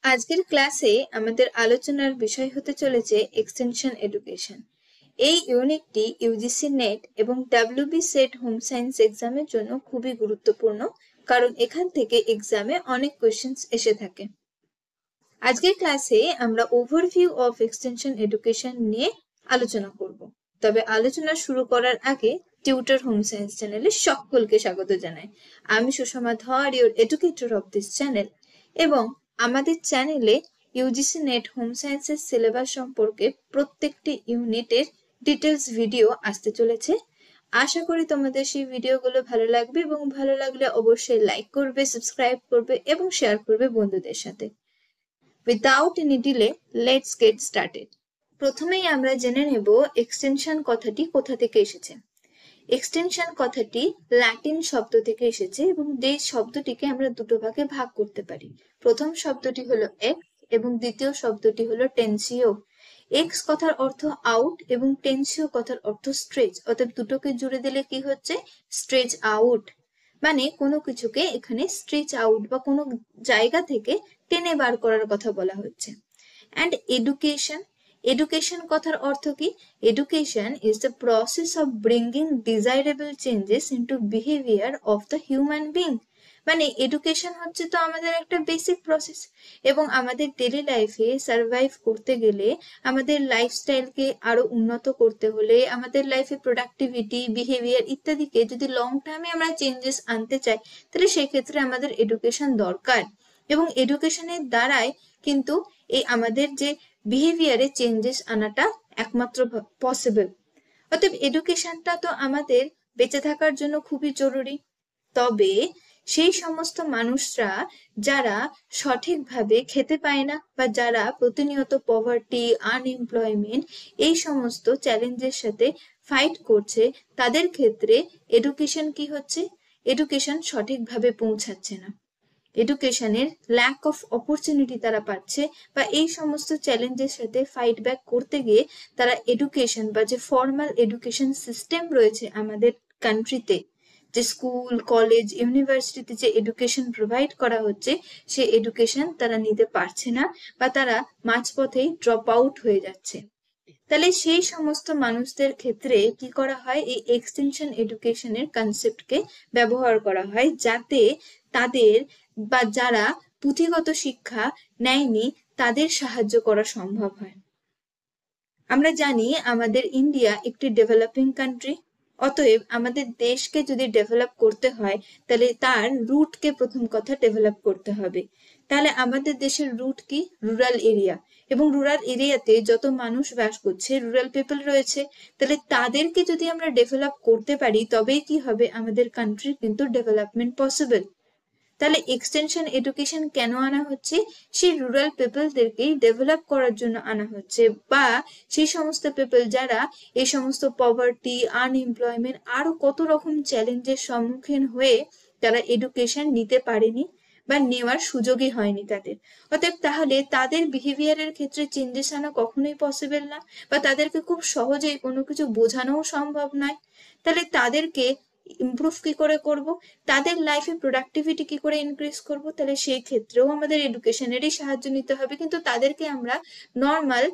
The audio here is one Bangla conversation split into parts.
আজকের ক্লাসে আমাদের আলোচনার বিষয় হতে চলেছে এক্সটেনশন এডুকেশন। এই ইউনিটটি ইউজিসি নেট এবং ডাব্লিউবি সেট হোম সায়েন্স এক্সামের জন্য খুবই গুরুত্বপূর্ণ, কারণ এখান থেকে এক্সামে অনেক কোয়েশ্চেন্স এসে থাকে। আজকের ক্লাসে আমরা ওভারভিউ অফ এক্সটেনশন এডুকেশন নিয়ে আলোচনা করব। তবে আলোচনা শুরু করার আগে টিউটর হোম সায়েন্স চ্যানেলে সকলকে স্বাগত জানাই। আমি সুষমা ধর, your educator of this channel, এবং আমাদের চ্যানেলে ইউজিসি নেট হোম সায়েন্সের সিলেবাস সম্পর্কে প্রত্যেকটি ইউনিটের ডিটেলস ভিডিও আসতে চলেছে। আশা করি তোমাদের সেই ভিডিওগুলো ভালো লাগবে, এবং ভালো লাগলে অবশ্যই লাইক করবে, সাবস্ক্রাইব করবে এবং শেয়ার করবে বন্ধুদের সাথে। Without any delay, let's get started. প্রথমেই আমরা জেনে নেব এক্সটেনশন কথাটি কোথা থেকে এসেছে। এক্সটেনশন কথাটি ল্যাটিন শব্দ থেকে এসেছে এবং এই শব্দটিকে আমরা দুটো ভাগে ভাগ করতে পারি। প্রথম শব্দটি হলো এক্স এবং দ্বিতীয় শব্দটি হলো টেনসিও। এক্স কথার অর্থ আউট এবং টেনসিও কথার অর্থ স্ট্রেচ, অর্থাৎ দুটোকে জুড়ে দিলে কি হচ্ছে? Stretch out. মানে কোনো কিছুকে এখানে স্ট্রেচ আউট বা কোনো জায়গা থেকে টেনে বার করার কথা বলা হচ্ছে। অ্যান্ড এডুকেশন, এডুকেশন কথার অর্থ কি? Education is the process of bringing desirable changes into behaviour of the human being. মানে এডুকেশন হচ্ছে তো আমাদের একটা বেসিক প্রসেস, এবং আমাদের ডেইলি লাইফে সার্ভাইভ করতে গেলে, আমাদের লাইফস্টাইলকে আরো উন্নত করতে হলে, আমাদের লাইফে প্রোডাক্টিভিটি, বিহেভিয়ার ইত্যাদিকে যদি লং টার্মে আমরা চেঞ্জেস আনতে চাই, তাহলে সেক্ষেত্রে আমাদের এডুকেশন দরকার। এবং এডুকেশনের দ্বারাই কিন্তু এই আমাদের যে বিহেভিয়ারে চেঞ্জেস আনাটা একমাত্র পসিবল। অতএব এডুকেশনটা তো আমাদের বেঁচে থাকার জন্য খুবই জরুরি। তবে সেই সমস্ত মানুষরা যারা সঠিকভাবে খেতে পায় না, বা যারা প্রতিনিয়ত পভার্টি, আনএমপ্লয়মেন্ট এই সমস্ত চ্যালেঞ্জের সাথে ফাইট করছে, তাদের ক্ষেত্রে এডুকেশন কি হচ্ছে? এডুকেশন সঠিকভাবে পৌঁছাচ্ছে না। এডুকেশনের ল্যাক অফ অপরচুনিটি তারা পাচ্ছে, বা এই সমস্ত চ্যালেঞ্জের সাথে ফাইট ব্যাক করতে গিয়ে তারা এডুকেশন বা যে ফর্মাল এডুকেশন সিস্টেম রয়েছে আমাদের কান্ট্রিতে, যে স্কুল, কলেজ, ইউনিভার্সিটিতে যে এডুকেশন প্রোভাইড করা হচ্ছে, সে এডুকেশন তারা নিতে পারছে না, বা তারা মাঝপথেই ড্রপ আউট হয়ে যাচ্ছে। তাহলে সেই সমস্ত মানুষদের ক্ষেত্রে কি করা হয়? এই এক্সটেনশন এডুকেশনের কনসেপ্টকে ব্যবহার করা হয়, যাতে তাদের বা যারা পুঁথিগত শিক্ষা নেয়নি তাদের সাহায্য করা সম্ভব হয়। আমরা জানি আমাদের ইন্ডিয়া একটি ডেভেলপিং কান্ট্রি। অতএব আমাদের দেশকে যদি ডেভেলপ করতে হয়, তাহলে তার রুটকে প্রথম কথা ডেভেলপ করতে হবে। তাহলে আমাদের দেশের রুট কি? Rural area. এবং রুরাল এরিয়াতে যত মানুষ বাস করছে, রুরাল পিপল রয়েছে, তাহলে তাদেরকে যদি আমরা ডেভেলপ করতে পারি, তবেই কি হবে? আমাদের কান্ট্রির কিন্তু ডেভেলপমেন্ট পসিবল। তাহলে এক্সটেনশন এডুকেশন কেন আনা হচ্ছে? সেই রুরাল পিপলদেরকেই ডেভেলপ করার জন্য আনা হচ্ছে, বা সেই সমস্ত পিপল যারা এই সমস্ত পভার্টি, আনএমপ্লয়মেন্ট আরো কত রকম চ্যালেঞ্জের সম্মুখীন হয়ে তারা এডুকেশন নিতে পারেনি বা নেওয়ার সুযোগই হয়নি তাদের। অতএব তাহলে তাদের বিহেভিয়ারের ক্ষেত্রে চেঞ্জেস আনা কখনোই পসিবল না, বা তাদেরকে খুব সহজেই কোনো কিছু বোঝানোও সম্ভব নয়। তাহলে তাদেরকে ইমপ্রুভ কি করে করব? তাদের লাইফে প্রোডাক্টিভিটি কি করে ইনক্রিজ করব? তাহলে সেই ক্ষেত্রেও আমাদের এডুকেশনেরই সাহায্য নিতে হবে, কিন্তু তাদেরকে আমরা নর্মাল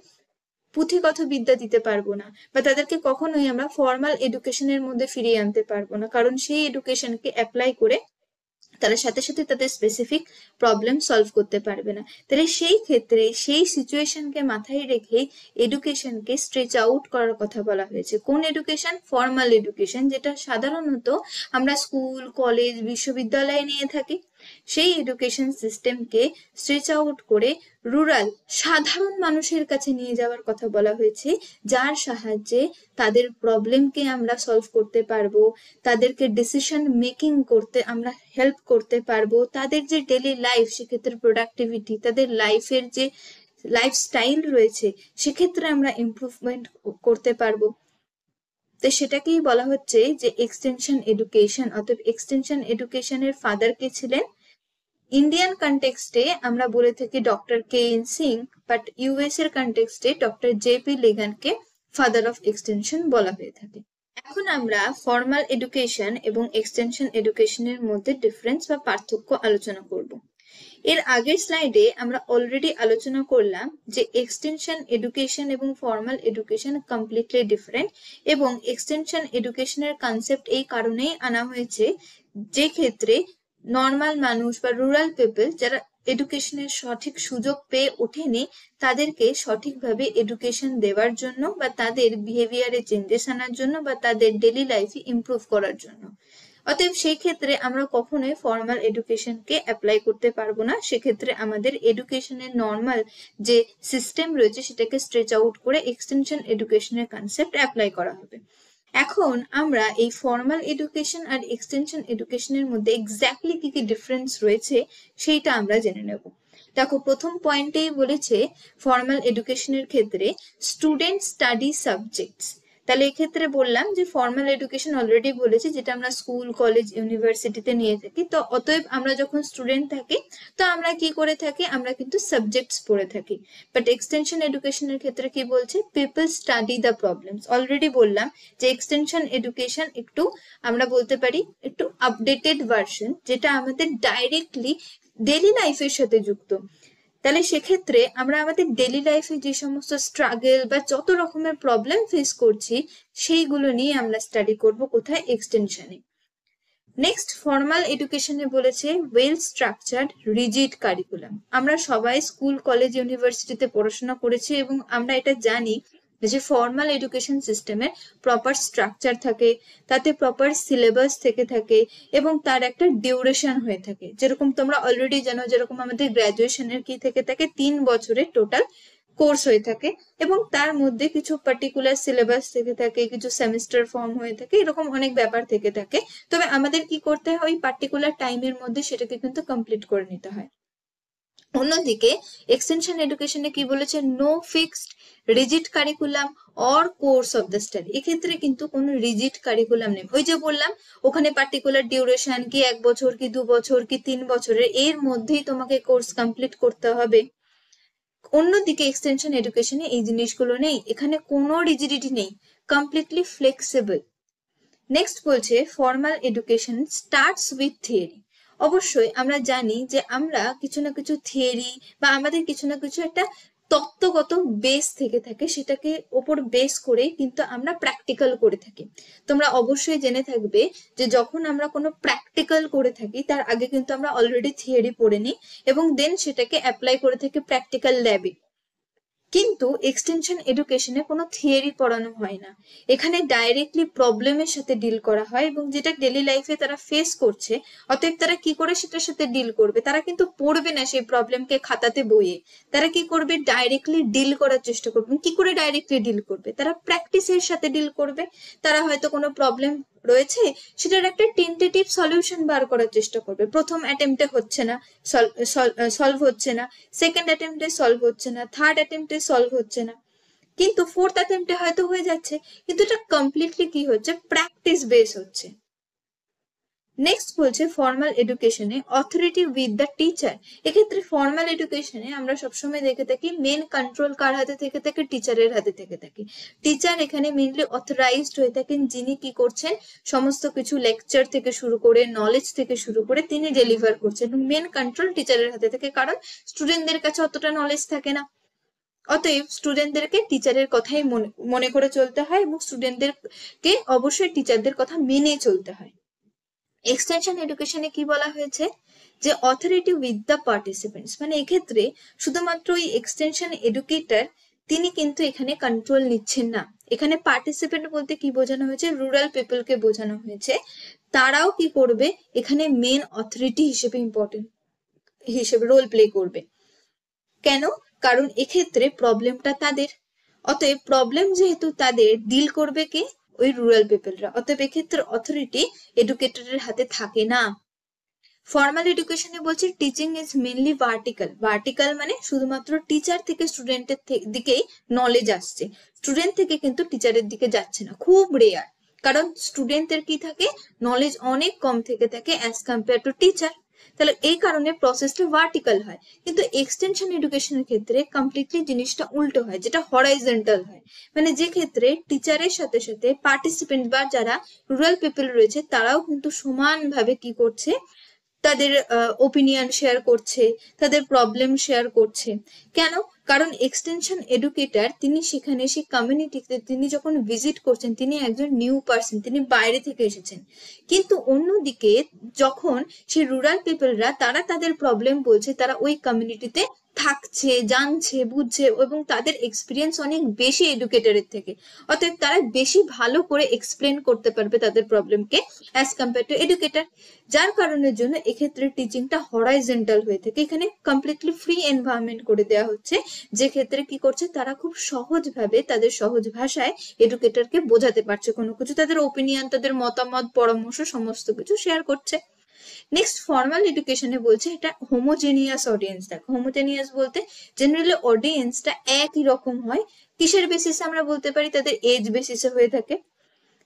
পুঁথিগত বিদ্যা দিতে পারবো না, বা তাদেরকে কখনোই আমরা ফর্মাল এডুকেশনের মধ্যে ফিরিয়ে আনতে পারবো না, কারণ সেই এডুকেশনকে অ্যাপ্লাই করে তারা সাথে সাথে তাদের স্পেসিফিক প্রবলেম সলভ করতে পারবে না। তাহলে সেই ক্ষেত্রে সেই সিচুয়েশনকে মাথায় রেখে এডুকেশনকে স্ট্রেচ আউট করার কথা বলা হয়েছে। কোন এডুকেশন? ফর্মাল এডুকেশন, যেটা সাধারণত আমরা স্কুল, কলেজ, বিশ্ববিদ্যালয়ে নিয়ে থাকি। সেই এডুকেশন সিস্টেমকে স্ট্রেচ আউট করে রুরাল সাধারণ মানুষের কাছে নিয়ে যাওয়ার কথা বলা হয়েছে, যার সাহায্যে তাদের প্রবলেমকে আমরা সলভ করতে পারবো, তাদেরকে ডিসিশন মেকিং করতে আমরা হেল্প করতে পারবো, তাদের যে ডেইলি লাইফ, সেক্ষেত্রে প্রোডাক্টিভিটি, তাদের লাইফের যে লাইফস্টাইল রয়েছে, সেক্ষেত্রে আমরা ইমপ্রুভমেন্ট করতে পারবো। তো সেটাকেই বলা হচ্ছে যে এক্সটেনশন এডুকেশন। অর্থাৎ এক্সটেনশন এডুকেশনের ফাদার কে ছিলেন? ইন্ডিয়ান কনটেক্সটে আমরা বলে থাকি doctor K N Singh, but US এর কনটেক্সটে ডক্টর জেপি লিগানকে ফাদার অফ এক্সটেনশন বলা হয়ে থাকে। এখন আমরা ফর্মাল এডুকেশন এবং এক্সটেনশন এডুকেশনের মধ্যে ডিফারেন্স বা পার্থক্য আলোচনা করব। এর আগের স্লাইডে আমরা অলরেডি আলোচনা করলাম যে এক্সটেনশন এডুকেশন এবং ফর্মাল এডুকেশন কমপ্লিটলি ডিফারেন্ট, এবং এক্সটেনশন এডুকেশনের কনসেপ্ট এই কারণেই আনা হয়েছে যে ক্ষেত্রে নর্মাল মানুষ বা রুরাল পিপল যারা এডুকেশনের সঠিক সুযোগ পেয়ে ওঠেনি তাদেরকে সঠিকভাবে এডুকেশন দেওয়ার জন্য বা তাদের বিহেভিয়ারে চেঞ্জেস আনার জন্য বা তাদের ডেইলি লাইফে ইমপ্রুভ করার জন্য। অতএব সেই ক্ষেত্রে আমরা কখনোই ফর্মাল এডুকেশনকে অ্যাপ্লাই করতে পারবো না, সেক্ষেত্রে আমাদের এডুকেশনের নর্মাল যে সিস্টেম রয়েছে সেটাকে স্ট্রেচ আউট করে এক্সটেনশন এডুকেশনের কনসেপ্ট অ্যাপ্লাই করা হবে। এখন আমরা এই ফর্মাল এডুকেশন আর এক্সটেনশন এডুকেশনের মধ্যে এক্স্যাক্টলি কি কি ডিফারেন্স রয়েছে সেইটা আমরা জেনে নেব। দেখো, প্রথম পয়েন্টেই বলেছে ফর্মাল এডুকেশনের ক্ষেত্রে স্টুডেন্ট স্টাডি সাবজেক্টস। তাহলে এক্ষেত্রে বললাম যে ফর্মাল এডুকেশন অলরেডি বলেছি যেটা আমরা স্কুল কলেজ ইউনিভার্সিটিতে নিয়ে থাকি, তো অতএব আমরা যখন স্টুডেন্ট থাকি তো আমরা কি করে থাকি, আমরা কিন্তু সাবজেক্টস পড়ে থাকি। বাট এক্সটেনশন এডুকেশনের ক্ষেত্রে কি বলছে, people study the problems. Already বললাম যে এক্সটেনশন এডুকেশন একটু আমরা বলতে পারি একটু আপডেটেড ভার্সন, যেটা আমাদের ডাইরেক্টলি ডেইলি লাইফের সাথে যুক্ত। তাহলে সেক্ষেত্রে আমরা আমাদের ডেইলি লাইফে যে সমস্ত স্ট্রাগল বা যত রকমের প্রবলেম ফেস করছি সেইগুলো নিয়ে আমরা স্টাডি করব কোথায়, এক্সটেনশনে। নেক্সট, ফর্মাল এডুকেশনে বলেছে ওয়েল স্ট্রাকচার্ড রিজিড কারিকুলাম। আমরা সবাই স্কুল কলেজ ইউনিভার্সিটিতে পড়াশোনা করেছি এবং আমরা এটা জানি যে ফর্মাল এডুকেশন সিস্টেমের প্রপার স্ট্রাকচার থাকে, তাতে প্রপার সিলেবাস থেকে থাকে এবং তার একটা ডিউরেশন হয়ে থাকে। যেরকম তোমরা অলরেডি জানো, যেরকম আমাদের গ্র্যাজুয়েশনের কি থেকে থাকে 3 বছরের টোটাল কোর্স হয়ে থাকে এবং তার মধ্যে কিছু পার্টিকুলার সিলেবাস থেকে থাকে, কিছু সেমিস্টার ফর্ম হয়ে থাকে, এরকম অনেক ব্যাপার থেকে থাকে। তবে আমাদের কি করতে হয়, ওই পার্টিকুলার টাইমের মধ্যে সেটাকে কিন্তু কমপ্লিট করে নিতে হয়। অন্যদিকে এক্সটেনশন এডুকেশনে কি বলেছে, no fixed rigid curriculum or course of the study. এক্ষেত্রে কিন্তু কোনো রিজিড কারিকুলাম নেই। ওই যে বললাম ওখানে পার্টিকুলার ডিউরেশন কি 1 বছর কি 2 বছর কি 3 বছরের, এর মধ্যেই তোমাকে কোর্স কমপ্লিট করতে হবে। অন্যদিকে এক্সটেনশন এডুকেশনে এই জিনিসগুলো নেই, এখানে কোনো রিজিডিটি নেই, কমপ্লিটলি ফ্লেক্সিবল। নেক্সট বলছে formal education starts with theory. অবশ্যই আমরা জানি যে আমরা কিছু না কিছু থিওরি বা আমাদের কিছু না কিছু একটা তত্ত্বগত বেস থেকে থাকে, সেটাকে ওপর বেস করেই কিন্তু আমরা প্র্যাকটিক্যাল করে থাকি। তোমরা অবশ্যই জেনে থাকবে যে যখন আমরা কোনো প্র্যাকটিক্যাল করে থাকি তার আগে কিন্তু আমরা অলরেডি থিওরি পড়ে নিই এবং দেন সেটাকে অ্যাপ্লাই করে থাকি প্র্যাকটিক্যাল ল্যাবে। কিন্তু এক্সটেনশন এডুকেশনে কোনো থিওরি পড়ানো হয় না, এখানে ডাইরেক্টলি প্রবলেমের সাথে ডিল করা হয় এবং যেটা ডেইলি লাইফে তারা ফেস করছে, অতএব তারা কি করে সেটার সাথে ডিল করবে। তারা কিন্তু পড়বে না সেই প্রবলেমকে খাতাতে বইয়ে, তারা কি করবে, ডাইরেক্টলি ডিল করার চেষ্টা করবে। কি করে ডাইরেক্টলি ডিল করবে, তারা প্র্যাকটিসের সাথে ডিল করবে। তারা হয়তো কোনো প্রবলেম রয়েছে সেটার একটা টেন্টেটিভ সলিউশন বার করার চেষ্টা করবে। প্রথম অ্যাটেম্পটে হচ্ছে না, সলভ হচ্ছে না, সেকেন্ড অ্যাটেম্পটে সলভ হচ্ছে না, থার্ড অ্যাটেম্পটে সলভ হচ্ছে না, কিন্তু ফোর্থ অ্যাটেম্পটে হয়তো হয়ে যাচ্ছে, কিন্তু এটা কমপ্লিটলি কি হচ্ছে, প্র্যাকটিস বেস হচ্ছে। নেক্সট বলছে ফর্মাল এডুকেশনে অথরিটি উইথ দ্য টিচার। এক্ষেত্রে ফর্মাল এডুকেশনে আমরা সবসময় দেখে থাকি মেন কন্ট্রোল কার হাতে থেকে থাকে, টিচারের হাতে থেকে থাকে। টিচার এখানে মেনলি অথরাইজড হয়ে থাকেন, যিনি কি করছেন সমস্ত কিছু লেকচার থেকে শুরু করে নলেজ থেকে শুরু করে তিনি ডেলিভার করছেন এবং মেন কন্ট্রোল টিচারের হাতে থাকে, কারণ স্টুডেন্টদের কাছে অতটা নলেজ থাকে না। অতএব স্টুডেন্টদেরকে টিচারের কথাই মনে করে চলতে হয় এবং স্টুডেন্টদেরকে অবশ্যই টিচারদের কথা মেনে চলতে হয়। এক্সটেনশন এডুকেশনে কি বলা হয়েছে, যে অথরিটি উইথ দ্য পার্টিসিপেন্টস, মানে এক্ষেত্রে শুধুমাত্র ওই এক্সটেনশন এডুকেটর তিনি কিন্তু এখানে কন্ট্রোল নিচ্ছেন না। এখানে পার্টিসিপেন্ট বলতে কি বোঝানো হয়েছে, রুরাল পিপলকে বোঝানো হয়েছে। তারাও কি করবে, এখানে মেন অথরিটি হিসেবে ইম্পর্টেন্ট হিসেবে রোল প্লে করবে। কেন, কারণ এক্ষেত্রে প্রবলেমটা তাদের, অতএব প্রবলেম যেহেতু তাদের, ডিল করবে কে, ওই রুরাল পিপলরা। অতএব এক্ষেত্রে অথরিটি এডুকেটরের হাতে থাকে না। ফর্মাল এডুকেশনে বলছে teaching is mainly vertical. Vertical মানে শুধুমাত্র টিচার থেকে স্টুডেন্টের দিকেই নলেজ আসছে, স্টুডেন্ট থেকে কিন্তু টিচারের দিকে যাচ্ছে না, খুব রেয়ার। কারণ স্টুডেন্টের কি থাকে, নলেজ অনেক কম থেকে থাকে অ্যাজ কম্পেয়ার টু টিচার। তাহলে এই কারণে প্রসেসটা ভার্টিক্যাল হয়। কিন্তু এক্সটেনশন এডুকেশনের ক্ষেত্রে কমপ্লিটলি জিনিসটা উল্টো হয়, যেটা হরাইজন্টাল হয়। মানে যে ক্ষেত্রে টিচারের সাথে সাথে পার্টিসিপেন্ট বা যারা রুরাল পিপল রয়েছে তারাও কিন্তু সমানভাবে কি করছে, তাদের ওপিনিয়ন শেয়ার করছে, তাদের প্রবলেম শেয়ার করছে। কেন? কারণ এক্সটেনশন এডুকেটর তিনি সেখানে সেই কমিউনিটিতে তিনি যখন ভিজিট করছেন, তিনি একজন নিউ পার্সন, তিনি বাইরে থেকে এসেছেন। কিন্তু অন্যদিকে যখন সেই রুরাল পিপলরা তারা তাদের প্রবলেম বলছে, তারা ওই কমিউনিটিতে থাকছে, জানছে, বুঝছে এবং তাদের এক্সপিরিয়েন্স অনেক বেশি এডুকেটরের থেকে, অতএব তারা বেশি ভালো করে এক্সপ্লেন করতে পারবে তাদের প্রবলেমকে অ্যাজ কম্পেয়ার টু এডুকেটর। যার কারণের জন্য এক্ষেত্রে টিচিংটা হরাইজন্টাল হয়ে থাকে, এখানে কমপ্লিটলি ফ্রি এনভায়রনমেন্ট করে দেওয়া হচ্ছে, যে ক্ষেত্রে কি করছে তারা খুব সহজভাবে তাদের সহজ ভাষায় এডুকেটরকে বোঝাতে পারছে কোনো কিছু, তাদের ওপিনিয়ন, তাদের মতামত, পরামর্শ সমস্ত কিছু শেয়ার করছে। নেক্সট ফর্মাল এডুকেশনে বলছে এটা হোমোজেনিয়াস অডিয়েন্স। দেখো হোমোজেনিয়াস বলতে জেনারেলি অডিয়েন্সটা একই রকম হয়। কিসের বেসিসে আমরা বলতে পারি? তাদের এজ বেসিসে হয়ে থাকে,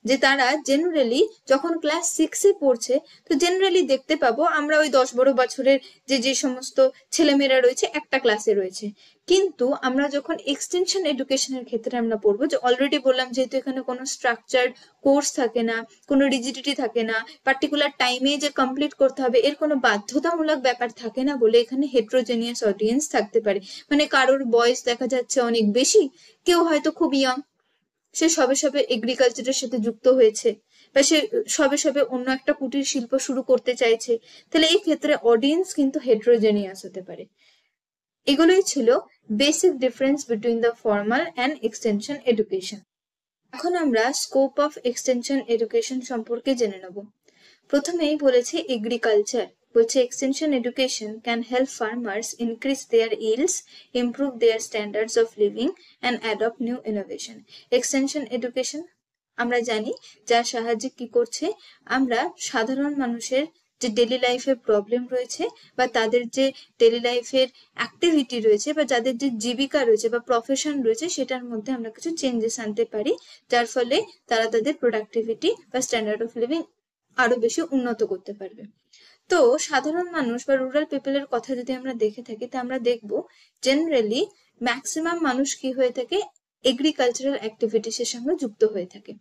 যে তারা জেনারেলি যখন ক্লাস 6-এ পড়ছে, তো জেনারেলি দেখতে পাবো আমরা ওই 10-12 বছরের যে সমস্ত ছেলেমেয়েরা রয়েছে একটা ক্লাসে রয়েছে। কিন্তু আমরা যখন এক্সটেনশন এডুকেশনের ক্ষেত্রে আমরা পড়বো, যে অলরেডি বললাম যেহেতু এখানে কোনো স্ট্রাকচার্ড কোর্স থাকে না, কোনো রিজিডিটি থাকে না, পার্টিকুলার টাইমে যে কমপ্লিট করতে হবে এর কোনো বাধ্যতামূলক ব্যাপার থাকে না বলে এখানে হেট্রোজেনিয়াস অডিয়েন্স থাকতে পারে। মানে কারোর বয়স দেখা যাচ্ছে অনেক বেশি, কেউ হয়তো খুব ইয়ং, সে সবে সবে এগ্রিকালচারের সাথে যুক্ত হয়েছে, বা সে সবে সবে অন্য একটা কুটির শিল্প শুরু করতে চাইছে, তাহলে এই ক্ষেত্রে অডিয়েন্স কিন্তু হেট্রোজেনিয়াস হতে পারে। এগুলোই ছিল basic difference between the formal and extension education. এখন আমরা স্কোপ অফ এক্সটেনশন এডুকেশন সম্পর্কে জেনে নেব। প্রথমেই বলেছে এগ্রিকালচার, বলছে extension education can help farmers increase their yields, improve their standards of living and adopt new innovation. Extension education আমরা জানি যার সাহায্যে কি করছে, আমরা সাধারণ মানুষের যে ডেলি লাইফের প্রবলেম রয়েছে বা তাদের যে ডেলি লাইফের অ্যাক্টিভিটি রয়েছে বা যাদের যে জীবিকা রয়েছে বা প্রফেশন রয়েছে সেটার মধ্যে আমরা কিছু চেঞ্জেস আনতে পারি, যার ফলে তারা তাদের প্রোডাক্টিভিটি বা স্ট্যান্ডার্ড অফ লিভিং আরো বেশি উন্নত করতে পারবে। তো সাধারণ মানুষ বা রুরাল পিপলের কথা যদি আমরা দেখে থাকি, তা আমরা দেখবো জেনারেলি ম্যাক্সিমাম মানুষ কি হয়ে থাকে, এগ্রিকালচারাল অ্যাক্টিভিটিসের সঙ্গে যুক্ত হয়ে থাকে।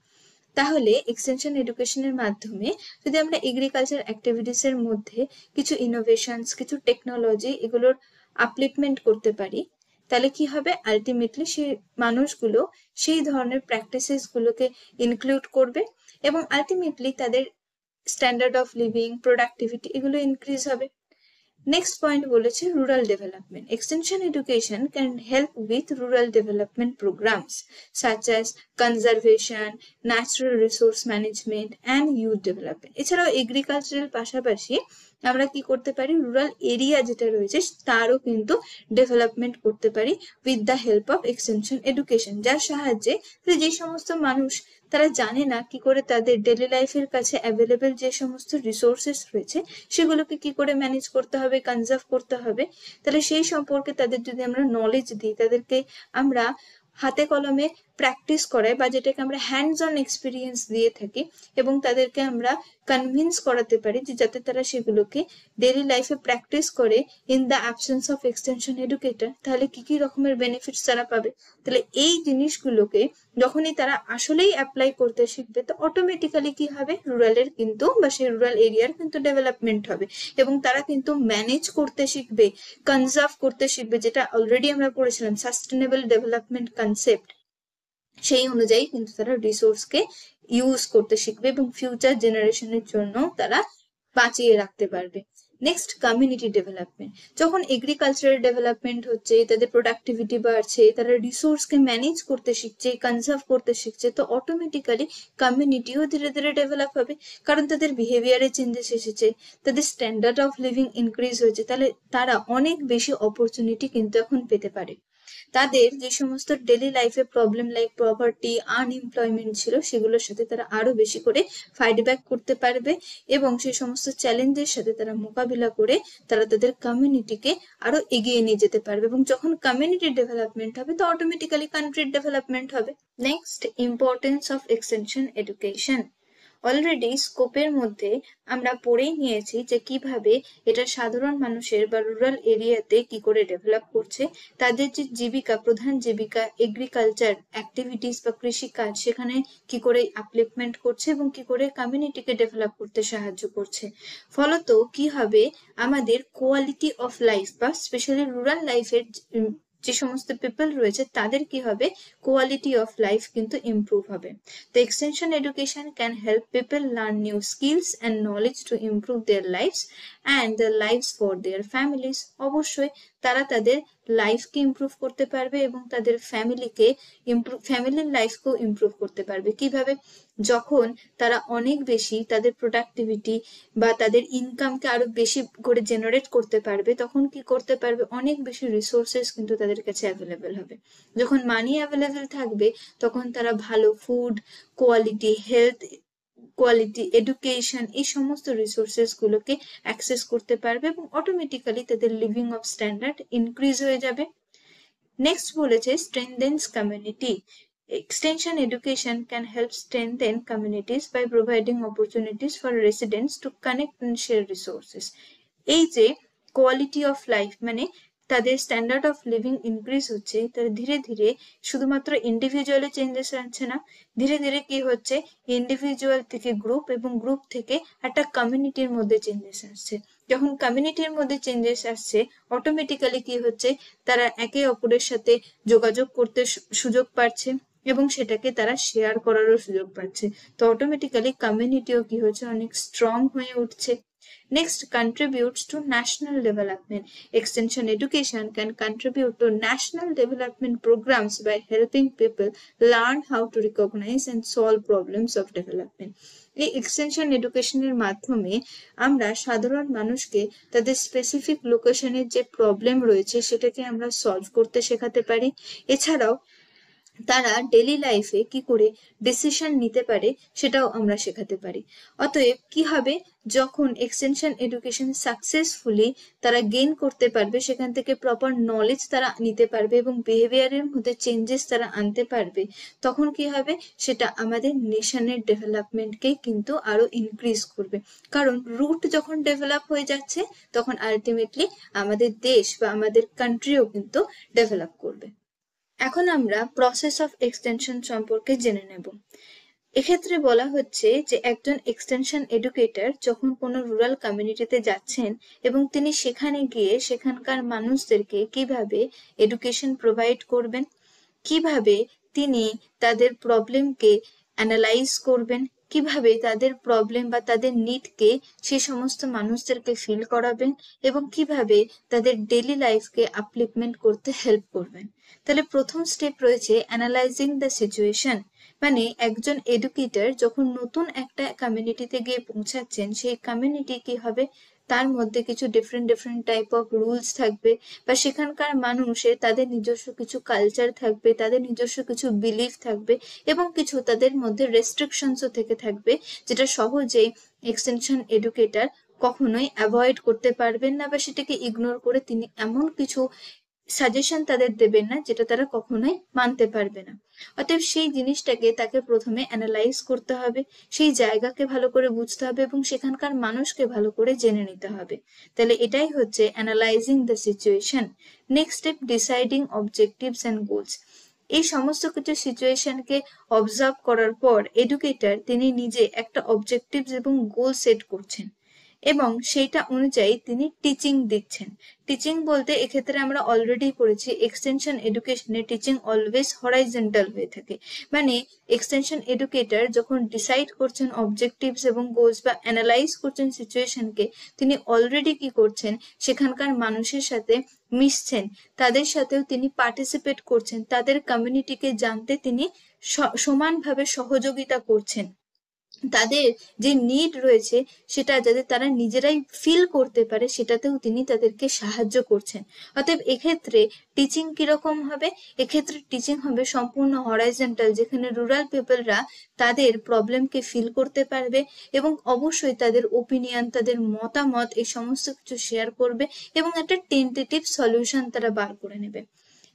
তাহলে এক্সটেনশন এডুকেশনের মাধ্যমে যদি আমরা এগ্রিকালচার অ্যাক্টিভিটিস এর মধ্যে কিছু ইনোভেশনস, কিছু টেকনোলজি এগুলোর আপলিফমেন্ট করতে পারি, তাহলে কি হবে, আলটিমেটলি সেই মানুষগুলো সেই ধরনের প্র্যাকটিসেস গুলোকে ইনক্লুড করবে এবং আলটিমেটলি তাদের স্ট্যান্ডার্ড অফ লিভিং, প্রোডাক্টিভিটি এগুলো ইনক্রিজ হবে। নেক্সট পয়েন্ট বলেছে rural development. Extension education can help with rural development programs such as conservation, natural resource management and youth development. এছাড়াও এগ্রিকালচারাল পাশাপাশি আমরা কি করতে পারি, রুরাল এরিয়া যেটা রয়েছে তারও কিন্তু ডেভেলপমেন্ট করতে পারি with the help of extension education, যার সাহায্যে যে সমস্ত মানুষ তারা জানে না কি করে তাদের ডেলি লাইফের কাছে অ্যাভেলেবেল যে সমস্ত রিসোর্সেস রয়েছে সেগুলোকে কি করে ম্যানেজ করতে হবে, কনজার্ভ করতে হবে, তাহলে সেই সম্পর্কে তাদের যদি আমরা নলেজ দিই, তাদেরকে আমরা হাতে কলমে প্র্যাকটিস করাই বা যেটাকে আমরা হ্যান্ডস অন এক্সপিরিয়েন্স দিয়ে থাকি এবং তাদেরকে আমরা কনভিন্স করাতে পারি যে যাতে তারা সেগুলোকে ডেইলি লাইফে প্র্যাকটিস করে in the absence of extension educator, তাহলে কি কি রকমের বেনিফিটস তারা পাবে। তাহলে এই জিনিসগুলোকে যখনই তারা আসলেই অ্যাপ্লাই করতে শিখবে, তো অটোমেটিক্যালি কি হবে, রুরালের কিন্তু বা সেই রুরাল এরিয়ার কিন্তু ডেভেলপমেন্ট হবে এবং তারা কিন্তু ম্যানেজ করতে শিখবে, কনজার্ভ করতে শিখবে, যেটা অলরেডি আমরা পড়েছিলাম সাস্টেনেবল ডেভেলপমেন্ট কনসেপ্ট, সেই অনুযায়ী কিন্তু তারা রিসোর্সকে ইউজ করতে শিখবে এবং ফিউচার জেনারেশনের জন্য তারা বাঁচিয়ে রাখতে পারবে। Next community development. যখন এগ্রিকালচারাল ডেভেলপমেন্ট হচ্ছে, তাদের প্রোডাক্টিভিটি বাড়ছে, তারা রিসোর্সকে ম্যানেজ করতে শিখছে, কনজার্ভ করতে শিখছে, তো অটোমেটিক্যালি কমিউনিটিও ধীরে ধীরে ডেভেলপ হবে, কারণ তাদের বিহেভিয়ারে চেঞ্জেস এসেছে, তাদের স্ট্যান্ডার্ড অফ লিভিং ইনক্রিজ হয়েছে, তাহলে তারা অনেক বেশি অপরচুনিটি কিন্তু এখন পেতে পারে। তাদের যে সমস্ত ডেলি লাইফে প্রবলেম লাইক পভার্টি, আনএমপ্লয়মেন্ট ছিল সেগুলোর সাথে তারা আরো বেশি করে ফাইট ব্যাক করতে পারবে এবং সেই সমস্ত চ্যালেঞ্জের সাথে তারা মোকাবিলা করে তারা তাদের কমিউনিটিকে আরো এগিয়ে নিয়ে যেতে পারবে এবং যখন কমিউনিটি ডেভেলপমেন্ট হবে তো অটোমেটিক্যালি কান্ট্রির ডেভেলপমেন্ট হবে। Next, importance of extension education. Already স্কোপের মধ্যে আমরা পড়েই নিয়েছি যে কিভাবে এটা সাধারণ মানুষের বা রুরাল এরিয়াতে কি করে ডেভেলপ করছে, তাদের যে জীবিকা, প্রধান জীবিকা এগ্রিকালচার অ্যাক্টিভিটিস বা কৃষিকাজ, সেখানে কি করে আপলিফমেন্ট করছে এবং কি করে কমিউনিটিকে ডেভেলপ করতে সাহায্য করছে। ফলত কি হবে, আমাদের কোয়ালিটি অফ লাইফ বা স্পেশালি রুরাল লাইফের যে সমস্ত পিপল রয়েছে তাদের কি হবে, কোয়ালিটি অফ লাইফ কিন্তু ইমপ্রুভ হবে। The extension education can help people learn new skills and knowledge to improve their lives and the lives for their families. অবশ্যই তারা তাদের লাইফকে ইমপ্রুভ করতে পারবে এবং তাদের ফ্যামিলির লাইফকেও ইমপ্রুভ করতে পারবে। কিভাবে? যখন তারা অনেক বেশি তাদের প্রোডাক্টিভিটি বা তাদের ইনকামকে আরো বেশি করে জেনারেট করতে পারবে, তখন কি করতে পারবে, অনেক বেশি রিসোর্সেস কিন্তু তাদের কাছে অ্যাভেলেবেল হবে। যখন মানি অ্যাভেলেবেল থাকবে তখন তারা ভালো food, quality health, quality education, এই সমস্ত রিসোর্সেস গুলোকে অ্যাক্সেস করতে পারবে এবং অটোমেটিক্যালি তাদের লিভিং অফ স্ট্যান্ডার্ড ইনক্রিজ হয়ে যাবে। নেক্সট বলেছে স্ট্রেংথেন্স community. Extension education can help strengthen communities by providing opportunities for residents to connect and share resources. এই যে কোয়ালিটি অফ লাইফ মানে তাদের স্ট্যান্ডার্ড অফ লিভিং ইনক্রিজ হচ্ছে, তাদের ধীরে ধীরে শুধুমাত্র ইন্ডিভিজুয়ালি চেঞ্জেস আসছে না, ধীরে ধীরে কি হচ্ছে, ইন্ডিভিজুয়াল থেকে গ্রুপ এবং গ্রুপ থেকে একটা কমিউনিটির মধ্যে চেঞ্জেস আসছে। যখন কমিউনিটির মধ্যে চেঞ্জেস আসছে, অটোমেটিক্যালি কি হচ্ছে, তারা একে অপরের সাথে যোগাযোগ করতে সুযোগ পাচ্ছে এবং সেটাকে তারা শেয়ার করারও সুযোগ পাচ্ছে। তো অটোমেটিক্যালি কমিউনিটিও কি হচ্ছে, অনেক স্ট্রং হয়ে উঠছে। Next, contributes to national development. Extension education can contribute to national development programs by helping people learn how to recognize and solve problems of development. এই এক্সটেনশন এডুকেশনের মাধ্যমে আমরা সাধারণ মানুষকে তাদের স্পেসিফিক লোকেশনের যে প্রবলেম রয়েছে সেটাকে আমরা সলভ করতে শেখাতে পারি। এছাড়াও তারা ডেইলি লাইফে কি করে ডিসিশন নিতে পারে সেটাও আমরা শেখাতে পারি। অতএব কি হবে, যখন এক্সটেনশন এডুকেশন সাকসেসফুলি তারা গেইন করতে পারবে, সেখান থেকে প্রপার নলেজ তারা নিতে পারবে এবং বিহেভিয়ারের মধ্যে চেঞ্জেস তারা আনতে পারবে, তখন কি হবে, সেটা আমাদের নেশনের ডেভেলপমেন্টকে কিন্তু আরো ইনক্রিজ করবে। কারণ রুট যখন ডেভেলপ হয়ে যাচ্ছে তখন আলটিমেটলি আমাদের দেশ বা আমাদের কান্ট্রিও কিন্তু ডেভেলপ করবে। এখন আমরা প্রসেস অফ এক্সটেনশন সম্পর্কে জেনে নেব। এক্ষেত্রে বলা হচ্ছে যে একজন এক্সটেনশন এডুকেটর যখন কোনো রুরাল কমিউনিটিতে যাচ্ছেন এবং তিনি সেখানে গিয়ে সেখানকার মানুষদেরকে কিভাবে এডুকেশন প্রোভাইড করবেন, কিভাবে তিনি তাদের প্রবলেমকে অ্যানালাইজ করবেন, কিভাবে তাদের প্রবলেম বা তাদের নিডকে সেই সমস্ত মানুষদেরকে ফিল করাবেন এবং কিভাবে তাদের ডেইলি লাইফকে আপলিফমেন্ট করতে হেল্প করবেন। তাহলে প্রথম স্টেপ রয়েছে অ্যানালাইজিং দ্য সিচুয়েশন। মানে একজন এডুকেটর যখন নতুন একটা কমিউনিটিতে গিয়ে পৌঁছাচ্ছেন, সেই কমিউনিটি কি হবে, তার মধ্যে কিছু ডিফারেন্ট টাইপ অফ রুলস থাকবে বা সেখানকার মানুষের তাদের নিজস্ব কিছু কালচার থাকবে, তাদের নিজস্ব কিছু বিলিফ থাকবে এবং কিছু তাদের মধ্যে রেস্ট্রিকশনসও থেকে থাকবে, যেটা সহজেই এক্সটেনশন এডুকেটর কখনোই অ্যাভয়েড করতে পারবেন না বা সেটাকে ইগনোর করে তিনি এমন কিছু সাজেশন তাদের দেবেন না যেটা তারা কখনোই মানতে পারবে না। অতএব সেই জিনিসটাকে তাকে প্রথমে অ্যানালাইজ করতে হবে, সেই জায়গাকে ভালো করে বুঝতে হবে এবং সেখানকার মানুষকে ভালো করে জেনে নিতে হবে। তাহলে এটাই হচ্ছে analysing the situation. Next step deciding objectives and goals. এই সমস্ত কিছু সিচুয়েশনকে অবজার্ভ করার পর এডুকেটর তিনি নিজে একটা অবজেক্টিভস এবং গোল সেট করছেন এবং সেইটা অনুযায়ী তিনি টিচিং দিচ্ছেন। টিচিং বলতে এক্ষেত্রে আমরা অলরেডি পড়েছি এক্সটেনশন এডুকেশনে টিচিং অলওয়েজ হরাইজন্টাল হয়ে থাকে। মানে এক্সটেনশন এডুকেটর যখন ডিসাইড করছেন অবজেক্টিভস এবং গোলস বা অ্যানালাইজ করছেন সিচুয়েশনকে, তিনি অলরেডি কি করছেন, সেখানকার মানুষের সাথে মিশছেন, তাদের সাথেও তিনি পার্টিসিপেট করছেন, তাদের কমিউনিটিকে জানতে তিনি সমানভাবে সহযোগিতা করছেন। তাদের যে নিড রয়েছে সেটা যাতে তারা নিজেরাই ফিল করতে পারে সেটাতেও তিনি তাদেরকে সাহায্য করছেন। অতএব এক্ষেত্রে টিচিং কিরকম হবে, এক্ষেত্রে টিচিং হবে সম্পূর্ণ হরাইজন্টাল, যেখানে রুরাল পিপলরা তাদের প্রবলেমকে ফিল করতে পারবে এবং অবশ্যই তাদের ওপিনিয়ন, তাদের মতামত এই সমস্ত কিছু শেয়ার করবে এবং একটা টেন্টেটিভ সলিউশন তারা বার করে নেবে।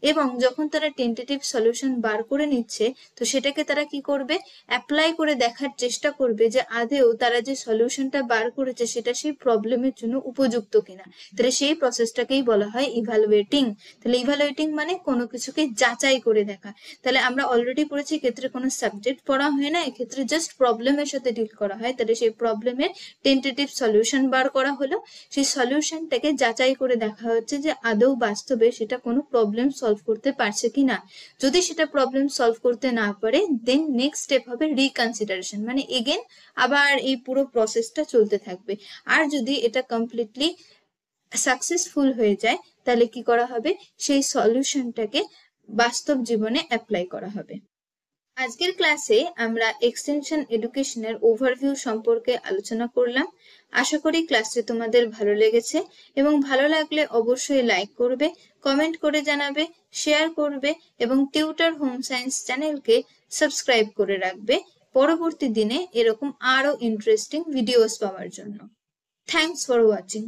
এবং যখন তারা টেন্টেটিভ সলিউশন বার করে নিচ্ছে তো সেটাকে তারা কি করবে, অ্যাপ্লাই করে দেখার চেষ্টা করবে যে আদেও তারা যে সলিউশনটা বার করেছে সেটা সেই প্রবলেমের জন্য উপযুক্ত কিনা। তাহলে সেই প্রসেসটাকেই বলা হয় ইভালুয়েটিং। তাহলে ইভালুয়েটিং মানে কোনো কিছুকে যাচাই করে দেখা। তাহলে আমরা অলরেডি পড়েছি ক্ষেত্রে কোনো সাবজেক্ট পড়া হয় না, এক্ষেত্রে জাস্ট প্রবলেমের সাথে ডিল করা হয়। তাহলে সেই প্রবলেমের টেন্টেটিভ সলিউশন বার করা হলো, সেই সলিউশনটাকে যাচাই করে দেখা হচ্ছে যে আদৌ বাস্তবে সেটা কোনো প্রবলেম সলভ করতে পারছে কিনা। যদি সেটা প্রবলেম সলভ করতে না পারে দেন নেক্সট স্টেপ হবে রিকনসিডারেশন, মানে এগেন আবার এই পুরো প্রসেসটা চলতে থাকবে। আর যদি এটা কমপ্লিটলি সাকসেসফুল হয়ে যায় তাহলে কি করা হবে, সেই সলিউশনটাকে বাস্তব জীবনে অ্যাপ্লাই করা হবে। আজকের ক্লাসে আমরা এক্সটেনশন এডুকেশনের ওভারভিউ সম্পর্কে আলোচনা করলাম। আশা করি ক্লাসটি তোমাদের ভালো লেগেছে এবং ভালো লাগলে অবশ্যই লাইক করবে, কমেন্ট করে জানাবে, শেয়ার করবে এবং টিউটর হোম সায়েন্স চ্যানেলকে সাবস্ক্রাইব করে রাখবে পরবর্তী দিনে এরকম আরো ইন্টারেস্টিং ভিডিওস পাওয়ার জন্য। Thanks for watching.